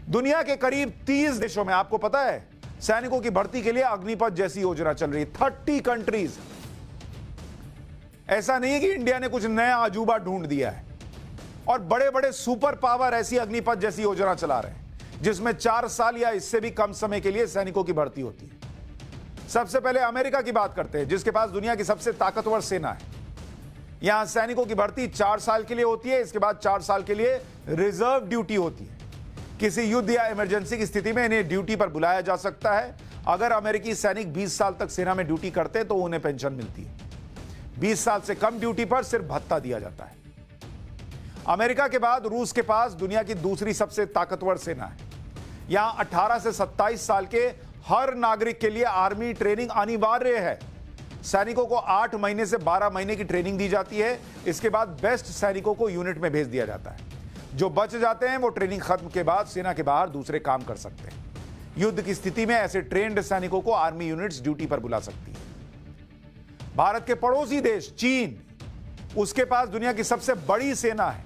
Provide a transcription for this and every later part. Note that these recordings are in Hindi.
दुनिया के करीब 30 देशों में, आपको पता है, सैनिकों की भर्ती के लिए अग्निपथ जैसी योजना चल रही है। 30 कंट्रीज। ऐसा नहीं है कि इंडिया ने कुछ नया अजूबा ढूंढ दिया है। और बड़े बड़े सुपर पावर ऐसी अग्निपथ जैसी योजना चला रहे हैं जिसमें 4 साल या इससे भी कम समय के लिए सैनिकों की भर्ती होती है। सबसे पहले अमेरिका की बात करते हैं, जिसके पास दुनिया की सबसे ताकतवर सेना है। यहां सैनिकों की भर्ती 4 साल के लिए होती है। इसके बाद 4 साल के लिए रिजर्व ड्यूटी होती है। किसी युद्ध या इमरजेंसी की स्थिति में इन्हें ड्यूटी पर बुलाया जा सकता है। अगर अमेरिकी सैनिक 20 साल तक सेना में ड्यूटी करते तो उन्हें पेंशन मिलती है। 20 साल से कम ड्यूटी पर सिर्फ भत्ता दिया जाता है। अमेरिका के बाद रूस के पास दुनिया की दूसरी सबसे ताकतवर सेना है। यहां 18 से 27 साल के हर नागरिक के लिए आर्मी ट्रेनिंग अनिवार्य है। सैनिकों को 8 महीने से 12 महीने की ट्रेनिंग दी जाती है। इसके बाद बेस्ट सैनिकों को यूनिट में भेज दिया जाता है। जो बच जाते हैं वो ट्रेनिंग खत्म के बाद सेना के बाहर दूसरे काम कर सकते हैं। युद्ध की स्थिति में ऐसे ट्रेंड सैनिकों को आर्मी यूनिट्स ड्यूटी पर बुला सकती है। भारत के पड़ोसी देश चीन, उसके पास दुनिया की सबसे बड़ी सेना है।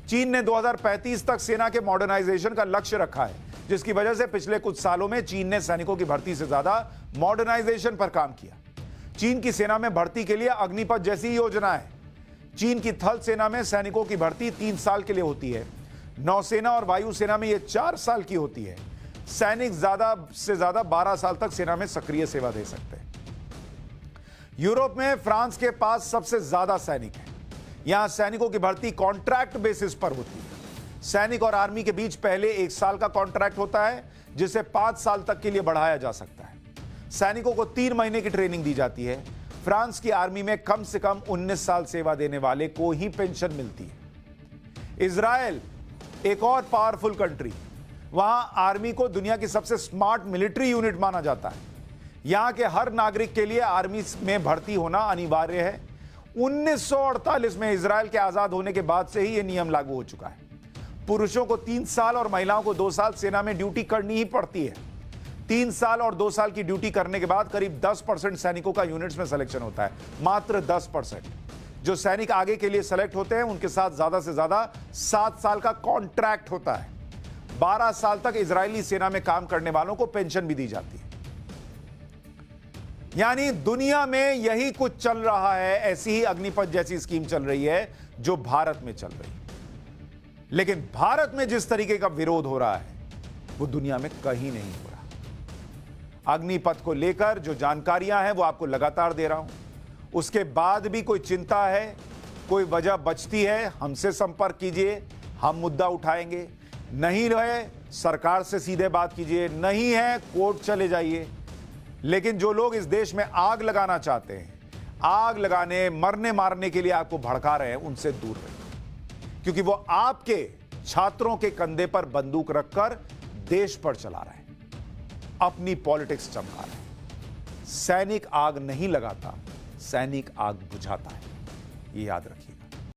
चीन ने 2035 तक सेना के मॉडर्नाइजेशन का लक्ष्य रखा है, जिसकी वजह से पिछले कुछ सालों में चीन ने सैनिकों की भर्ती से ज्यादा मॉडर्नाइजेशन पर काम किया। चीन की सेना में भर्ती के लिए अग्निपथ जैसी योजना है। चीन की थल सेना में सैनिकों की भर्ती 3 साल के लिए होती है। नौसेना और वायुसेना में यह 4 साल की होती है। सैनिक ज्यादा से ज्यादा 12 साल तक सेना में सक्रिय सेवा दे सकते हैं। यूरोप में फ्रांस के पास सबसे ज्यादा सैनिक हैं। यहां सैनिकों की भर्ती कॉन्ट्रैक्ट बेसिस पर होती है। सैनिक और आर्मी के बीच पहले 1 साल का कॉन्ट्रैक्ट होता है, जिसे 5 साल तक के लिए बढ़ाया जा सकता है। सैनिकों को 3 महीने की ट्रेनिंग दी जाती है। फ्रांस की आर्मी में कम से कम 19 साल सेवा देने वाले को ही पेंशन मिलती है। इजराइल एक और पावरफुल कंट्री, वहां आर्मी को दुनिया की सबसे स्मार्ट मिलिट्री यूनिट माना जाता है। यहां के हर नागरिक के लिए आर्मी में भर्ती होना अनिवार्य है। 1948 में इजराइल के आजाद होने के बाद से ही यह नियम लागू हो चुका है। पुरुषों को 3 साल और महिलाओं को 2 साल सेना में ड्यूटी करनी ही पड़ती है। 3 साल और 2 साल की ड्यूटी करने के बाद करीब 10% सैनिकों का यूनिट्स में सिलेक्शन होता है। मात्र 10%। जो सैनिक आगे के लिए सेलेक्ट होते हैं उनके साथ ज्यादा से ज्यादा 7 साल का कॉन्ट्रैक्ट होता है। 12 साल तक इजरायली सेना में काम करने वालों को पेंशन भी दी जाती है। यानी दुनिया में यही कुछ चल रहा है। ऐसी ही अग्निपथ जैसी स्कीम चल रही है जो भारत में चल रही है। लेकिन भारत में जिस तरीके का विरोध हो रहा है वो दुनिया में कहीं नहीं हो रहा। अग्निपथ को लेकर जो जानकारियां हैं वो आपको लगातार दे रहा हूं। उसके बाद भी कोई चिंता है, कोई वजह बचती है, हमसे संपर्क कीजिए, हम मुद्दा उठाएंगे। नहीं रहे सरकार से सीधे बात कीजिए, नहीं है कोर्ट चले जाइए। लेकिन जो लोग इस देश में आग लगाना चाहते हैं, आग लगाने मरने मारने के लिए आपको भड़का रहे हैं, उनसे दूर रहिए, क्योंकि वो आपके छात्रों के कंधे पर बंदूक रखकर देश पर चला रहे हैं, अपनी पॉलिटिक्स चमका रहे हैं। सैनिक आग नहीं लगाता, सैनिक आग बुझाता है। ये याद रखिए।